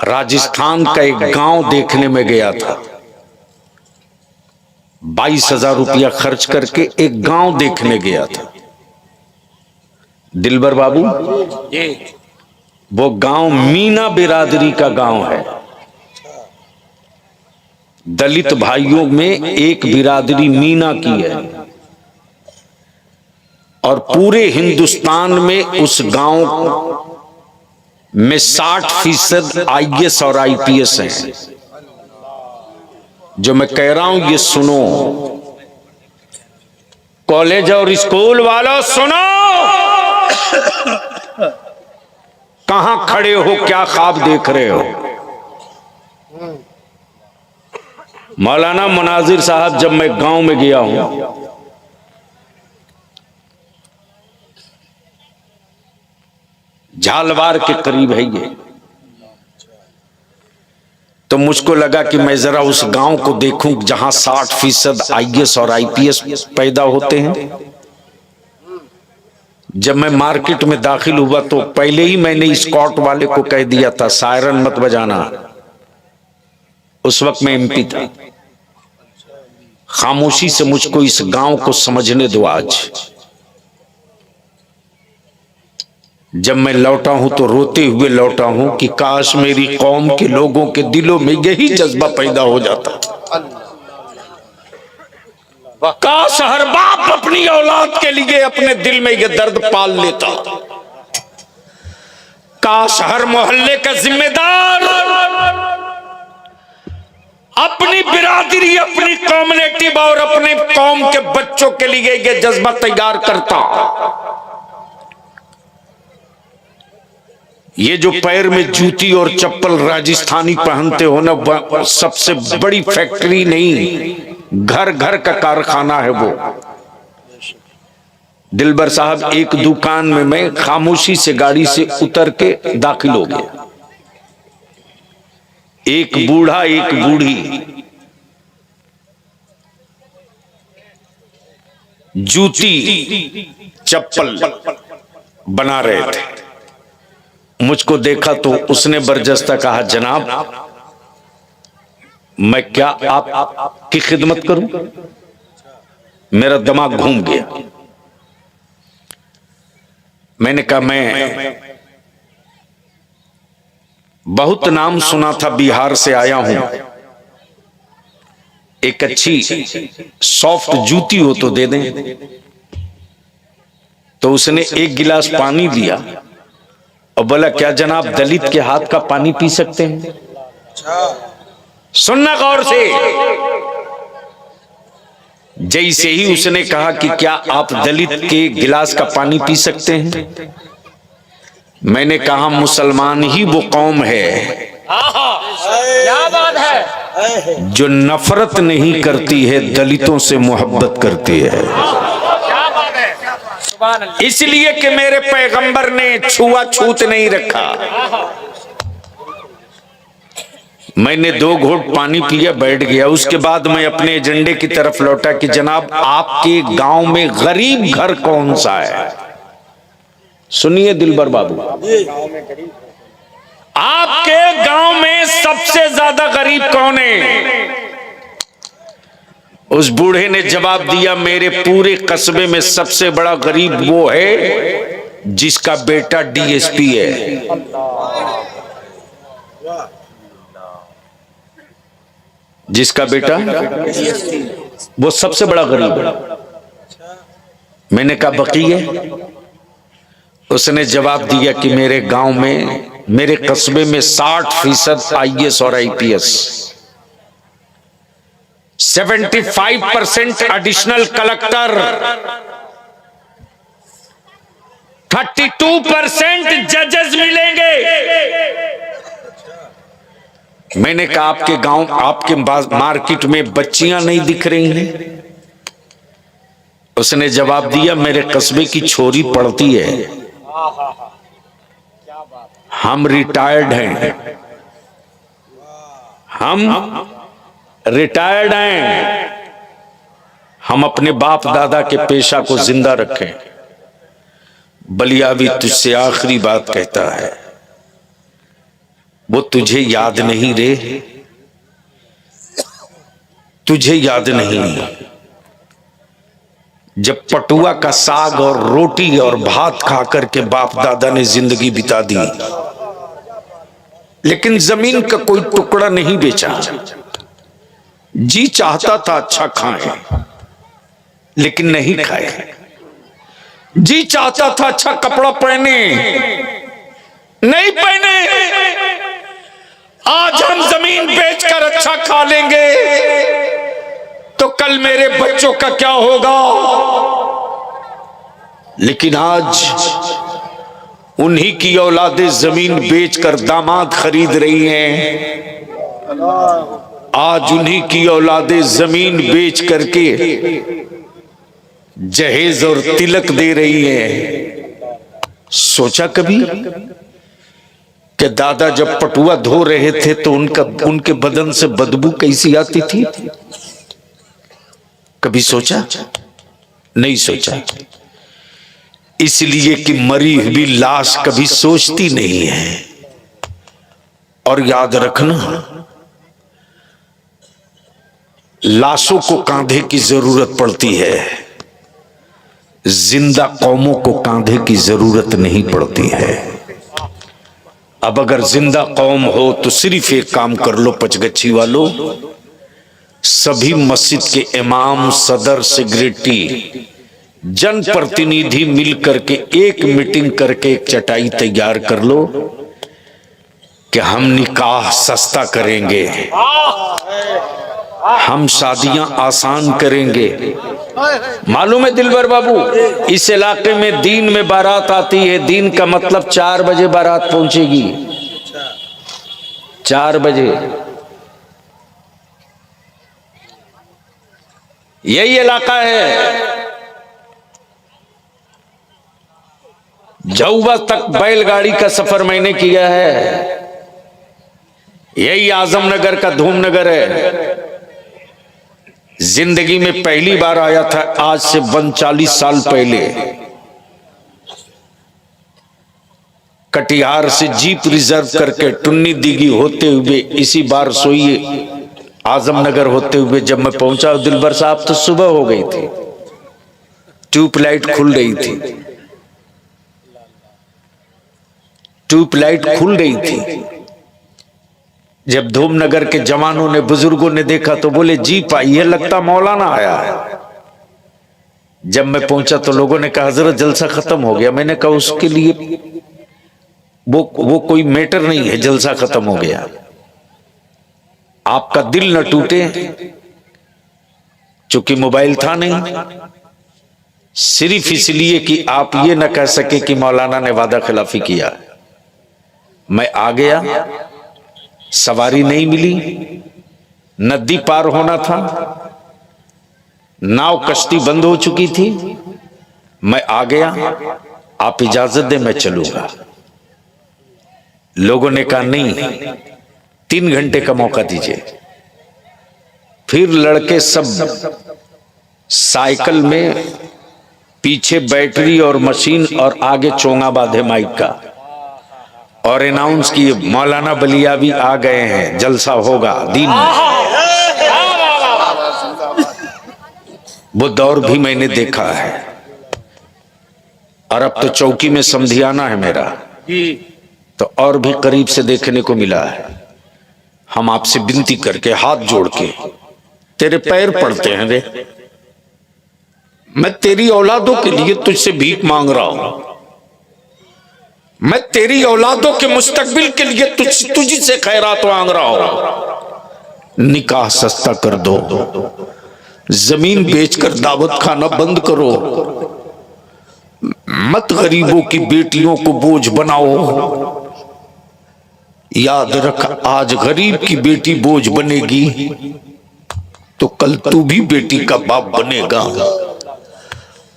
राजस्थान का एक गांव देखने में गया था। 22,000 रुपया खर्च करके एक गांव देखने गया था। दिलबर बाबू, वो गांव मीना बिरादरी का गांव है। दलित भाइयों में एक बिरादरी मीना की है और पूरे हिंदुस्तान में उस गांव में 60% IAS और IPS हैं। जो मैं कह रहा हूं ये सुनो, कॉलेज और स्कूल वालों सुनो। कहां खड़े हो, क्या ख्वाब देख रहे हो? मौलाना मुनाजिर साहब, जब मैं गांव में गया हूं, झालवाड़ के करीब है ये, तो मुझको लगा कि मैं जरा उस गांव को देखूं जहां 60% IAS और IPS पैदा होते हैं। जब मैं मार्केट में दाखिल हुआ तो पहले ही मैंने स्कॉट वाले को कह दिया था, सायरन मत बजाना। उस वक्त मैं MP था। खामोशी से मुझको इस गांव को समझने दो। आज जब मैं लौटा हूं तो रोते हुए लौटा हूं कि काश मेरी कौम के लोगों के दिलों में यही जज्बा पैदा हो जाता। काश हर बाप अपनी औलाद के लिए अपने दिल में यह दर्द पाल लेता। काश हर मोहल्ले का जिम्मेदार अपनी बिरादरी, अपनी कम्युनिटी और अपने कौम के बच्चों के लिए यह जज्बा तैयार करता। ये जो पैर में जूती और चप्पल राजस्थानी पहनते हो ना, सबसे बड़ी फैक्ट्री नहीं, घर घर का कारखाना है वो। दिलबर साहब, एक दुकान में मैं खामोशी से गाड़ी से उतर के दाखिल हो गया। एक बूढ़ा एक बूढ़ी जूती चप्पल बना रहे थे। मुझको देखा तो उसने बरजस्ता कहा, जनाब मैं क्या आपकी खिदमत करूं? मेरा दिमाग घूम गया। मैंने कहा, मैं बहुत नाम सुना था, बिहार से आया हूं, एक अच्छी सॉफ्ट जूती हो तो दे दें। तो उसने एक गिलास पानी दिया और बोला, क्या जनाब दलित के हाथ का पानी पी सकते हैं? सुनना गौर से। जैसे ही उसने कहा कि क्या आप दलित के गिलास का पानी पी सकते हैं, मैंने कहा, मुसलमान ही वो कौम है, क्या बात है, जो नफरत नहीं करती है, दलितों से मोहब्बत करती है। इसलिए कि मेरे पैगंबर ने छुआछूत नहीं रखा। मैंने 2 घूंट पानी पिया, बैठ गया। उसके बाद मैं अपने एजेंडे की तरफ लौटा कि जनाब आपके गांव में गरीब घर कौन सा है? सुनिए दिलबर बाबू, आपके गांव में सबसे ज्यादा गरीब कौन है? उस बूढ़े ने जवाब दिया, मेरे पूरे कस्बे में सबसे बड़ा गरीब वो है जिसका बेटा DSP है। जिसका बेटा, वो सबसे बड़ा गरीब है। मैंने कहा, बकीये? उसने जवाब दिया कि मेरे गांव में, मेरे कस्बे में 60% IAS और IPS, 75% एडिशनल कलेक्टर, 32% जजेस मिलेंगे। मैंने कहा, आपके गांव, आपके मार्केट में बच्चियां नहीं दिख रही हैं? उसने जवाब दिया, मेरे कस्बे की छोरी पढ़ती है, हम रिटायर्ड हैं, हम रिटायर्ड हैं, हम अपने बाप दादा के पेशा को जिंदा रखें। बलिया भी तुझसे आखिरी बात कहता है, वो तुझे याद नहीं रे, तुझे याद नहीं जब पटुआ का साग और रोटी और भात खा करके बाप दादा ने जिंदगी बिता दी, लेकिन जमीन का कोई टुकड़ा नहीं बेचा। जी चाहता था अच्छा खाए, लेकिन नहीं खाए। जी चाहता था अच्छा कपड़ा पहने, नहीं पहने। आज हम जमीन बेचकर अच्छा खा लेंगे तो कल मेरे बच्चों का क्या होगा। लेकिन आज उन्हीं की औलादें जमीन बेचकर दामाद खरीद रही हैं। आज उन्हीं की औलादें जमीन बेच करके जहेज और तिलक दे रही है। सोचा कभी कि दादा जब पटुआ धो रहे थे तो उनके बदन से बदबू कैसी आती थी? कभी सोचा? नहीं सोचा। इसलिए कि मरी हुई लाश कभी सोचती नहीं है। और याद रखना, लाशों को कांधे की जरूरत पड़ती है, जिंदा कौमों को कांधे की जरूरत नहीं पड़ती है। अब अगर जिंदा कौम हो तो सिर्फ एक काम कर लो पचगच्छी वालों, सभी मस्जिद के इमाम, सदर, सेक्रेटरी, जनप्रतिनिधि मिलकर के एक मीटिंग करके एक चटाई तैयार कर लो कि हम निकाह सस्ता करेंगे, हम शादियां आसान करेंगे। मालूम है दिलबर बाबू, इस इलाके में दिन में बारात आती है। दिन का मतलब 4 बजे बारात पहुंचेगी। 4 बजे यही इलाका है। झौवा तक बैलगाड़ी का सफर मैंने किया है। यही आजमनगर का धूमनगर है। जिंदगी में पहली बार आया था आज से 39 साल पहले। कटिहार से जीप रिजर्व करके टुन्नी दीगी होते हुए इसी बार सोइए आजमनगर होते हुए जब मैं पहुंचा, दिलबर साहब तो सुबह हो गई थी, ट्यूबलाइट खुल रही थी, ट्यूबलाइट खुल रही थी। जब धूमनगर के जवानों ने, बुजुर्गों ने देखा तो बोले जीप आई है, लगता मौलाना आया है। जब मैं पहुंचा तो लोगों ने कहा हजरत जलसा खत्म हो गया। मैंने कहा उसके लिए वो कोई मैटर नहीं है, जलसा खत्म हो गया। आपका दिल न टूटे, चूंकि मोबाइल था नहीं, सिर्फ इसलिए कि आप ये न कह सके कि मौलाना ने वादा खिलाफी किया। मैं आ गया, सवारी नहीं मिली, नदी पार होना था, नाव कश्ती बंद हो चुकी थी। मैं आ गया, आप इजाजत दे मैं चलूंगा। लोगों ने कहा नहीं, 3 घंटे का मौका दीजिए। फिर लड़के सब साइकिल में, पीछे बैटरी और मशीन और आगे चोंगा बांधे माइक का, और अनाउंस किए मौलाना बलियावी आ गए हैं, जलसा होगा दिन में। वो दौर भी मैंने देखा है। और अब तो चौकी में समधियाना है मेरा, तो और भी करीब से देखने को मिला है। हम आपसे विनती करके, हाथ जोड़ के तेरे पैर पड़ते हैं रे, मैं तेरी औलादों के लिए तुझसे भीख मांग रहा हूं। मैं तेरी औलादों के मुस्तकबिल के लिए तुझी से खैरात मांग रहा हूं। निकाह सस्ता कर दो, जमीन बेचकर दावत खाना बंद करो, मत गरीबों की बेटियों को बोझ बनाओ। याद रख, आज गरीब की बेटी बोझ बनेगी तो कल तू भी बेटी का बाप बनेगा।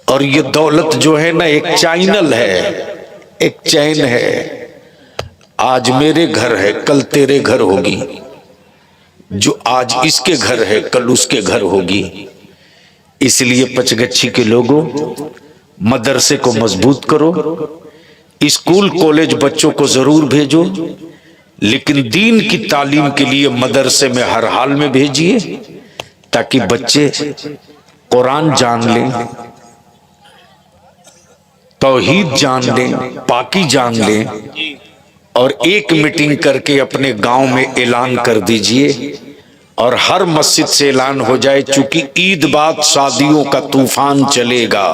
और ये दौलत जो है ना, एक चैनल है, एक चैन है। आज मेरे घर है, कल तेरे घर होगी। जो आज इसके घर है, कल उसके घर होगी। इसलिए पचगच्छी के लोगों, मदरसे को मजबूत करो, स्कूल कॉलेज बच्चों को जरूर भेजो, लेकिन दीन की तालीम के लिए मदरसे में हर हाल में भेजिए, ताकि बच्चे कुरान जान लें, तौहीद जान लें, पाकी जान लें। और एक मीटिंग करके अपने गांव में ऐलान कर दीजिए, और हर मस्जिद से ऐलान हो जाए, चूंकि ईद बाद शादियों का तूफान चलेगा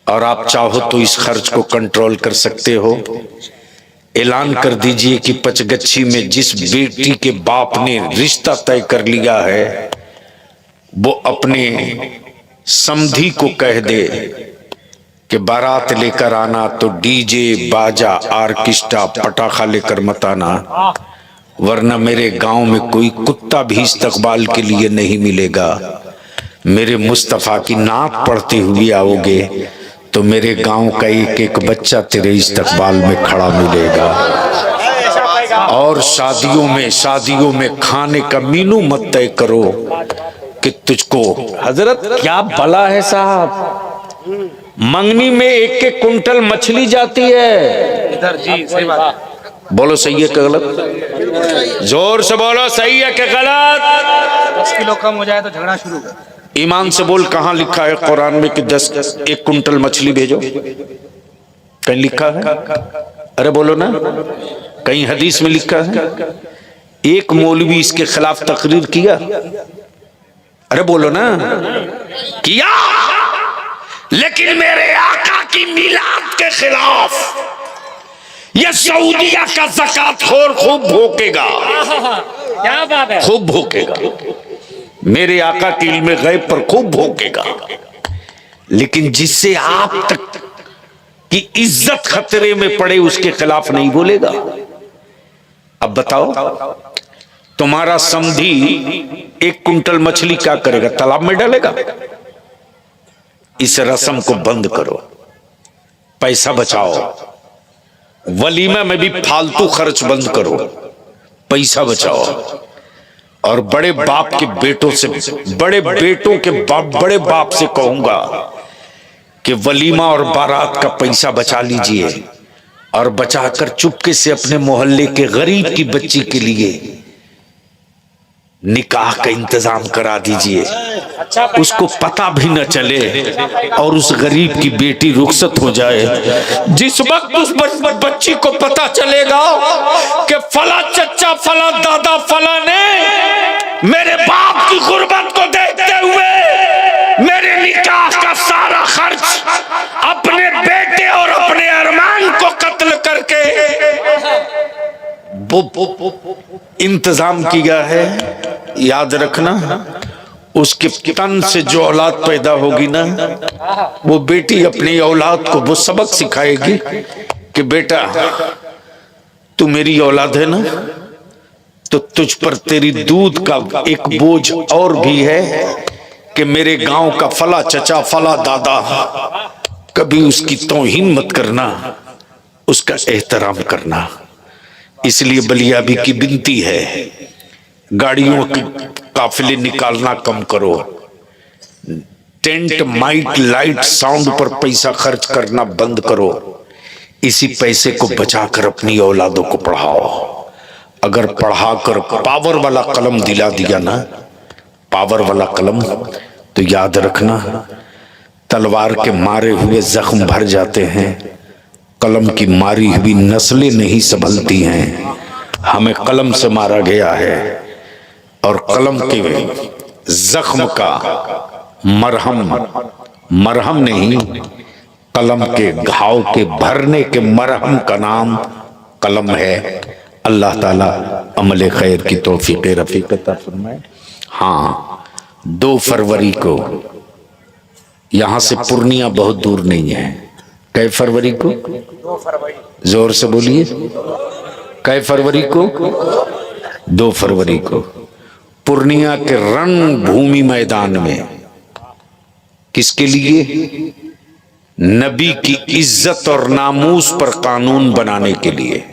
और आप चाहो तो इस खर्च को कंट्रोल कर सकते हो। ऐलान कर दीजिए कि पचगच्छी में जिस बेटी के बाप ने रिश्ता तय कर लिया है, वो अपने समधी को कह दे कि बारात लेकर आना तो डीजे बाजा आर्केस्ट्रा पटाखा लेकर मत आना, वरना मेरे गांव में कोई कुत्ता भी इस्तकबाल के लिए नहीं मिलेगा। मेरे मुस्तफा की नात पढ़ते हुए आओगे तो मेरे गांव का एक एक बच्चा तेरे इस्तकबाल में खड़ा मिलेगा। और शादियों में खाने का मेनू मत तय करो कि तुझको, हजरत क्या भला है साहब, मंगनी में 1-1 कुंटल मछली जाती है इधर जी। सही बात, बोलो सही है कि गलत? जोर से बोलो, सही है कि गलत? 10 किलो कम हो जाए तो झगड़ा शुरू। ईमान से बोल, कहां लिखा है कुरान में कि 1 कुंटल मछली भेजो? कहीं लिखा है? अरे बोलो ना, कहीं हदीस में लिखा है? एक मौलवी इसके खिलाफ तकरीर किया? अरे बोलो ना, किया। लेकिन मेरे आका की मिलाद के खिलाफ यह सऊदिया का ज़कातखोर खूब भोंकेगा। क्या बात है, खूब भोंकेगा, मेरे आका की इल्म गैब पर खूब भोंकेगा। लेकिन जिससे आप तक की इज्जत खतरे में पड़े उसके खिलाफ नहीं बोलेगा। अब बताओ, तुम्हारा समधी 1 कुंटल मछली क्या करेगा? तालाब में डालेगा? इस रस्म को बंद करो, पैसा बचाओ। वलीमा में भी फालतू खर्च बंद करो, पैसा बचाओ। और बड़े बाप के बेटों से, बड़े बेटों के बड़े बाप से कहूंगा कि वलीमा और बारात का पैसा बचा लीजिए, और बचाकर चुपके से अपने मोहल्ले के गरीब की बच्ची के लिए निकाह का इंतजाम करा दीजिए। उसको पता भी न चले और उस गरीब की बेटी रुखसत हो जाए। जिस वक्त उस बच्ची को पता चलेगा कि फला चचा फला दादा फला ने मेरे बाप की गुर्बत को देखते हुए मेरे निकाह का सारा खर्च अपने बेटे और अपने अरमान को कत्ल करके इंतजाम किया है, याद रखना। उसके तन से जो औलाद पैदा होगी ना, वो बेटी अपनी औलाद को वो सबक सिखाएगी कि बेटा तू मेरी औलाद है ना, तो तुझ पर तेरी दूध का एक बोझ और भी है कि मेरे गांव का फला चचा फला दादा, कभी उसकी तौहीन मत करना, उसका एहतराम करना। इसलिए बलियाबी की बिनती है, गाड़ियों के काफिले निकालना कम करो, टेंट माइक लाइट साउंड पर पैसा खर्च करना बंद करो। इसी पैसे को बचाकर अपनी औलादों को पढ़ाओ। अगर पढ़ाकर पावर वाला कलम दिला दिया ना, पावर वाला कलम, तो याद रखना तलवार के मारे हुए जख्म भर जाते हैं, कलम की मारी हुई नस्लें नहीं संभलती हैं। हमें कलम से मारा गया है और कलम के जख्म का मरहम नहीं, कलम के घाव के भरने के मरहम का नाम कलम है। अल्लाह ताला अमल खैर की तौफीक रफीक अता फरमाए। हाँ, 2 फरवरी को यहां से पूर्णिया बहुत दूर नहीं है। कै फरवरी को? 2 फरवरी। जोर से बोलिए, कै फरवरी को? 2 फरवरी को पूर्णिया के रणभूमि मैदान में, किसके लिए? नबी की इज्जत और नामूस पर कानून बनाने के लिए।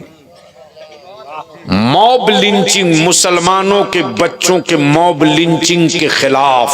मॉब लिंचिंग, मुसलमानों के बच्चों के मॉब लिंचिंग के खिलाफ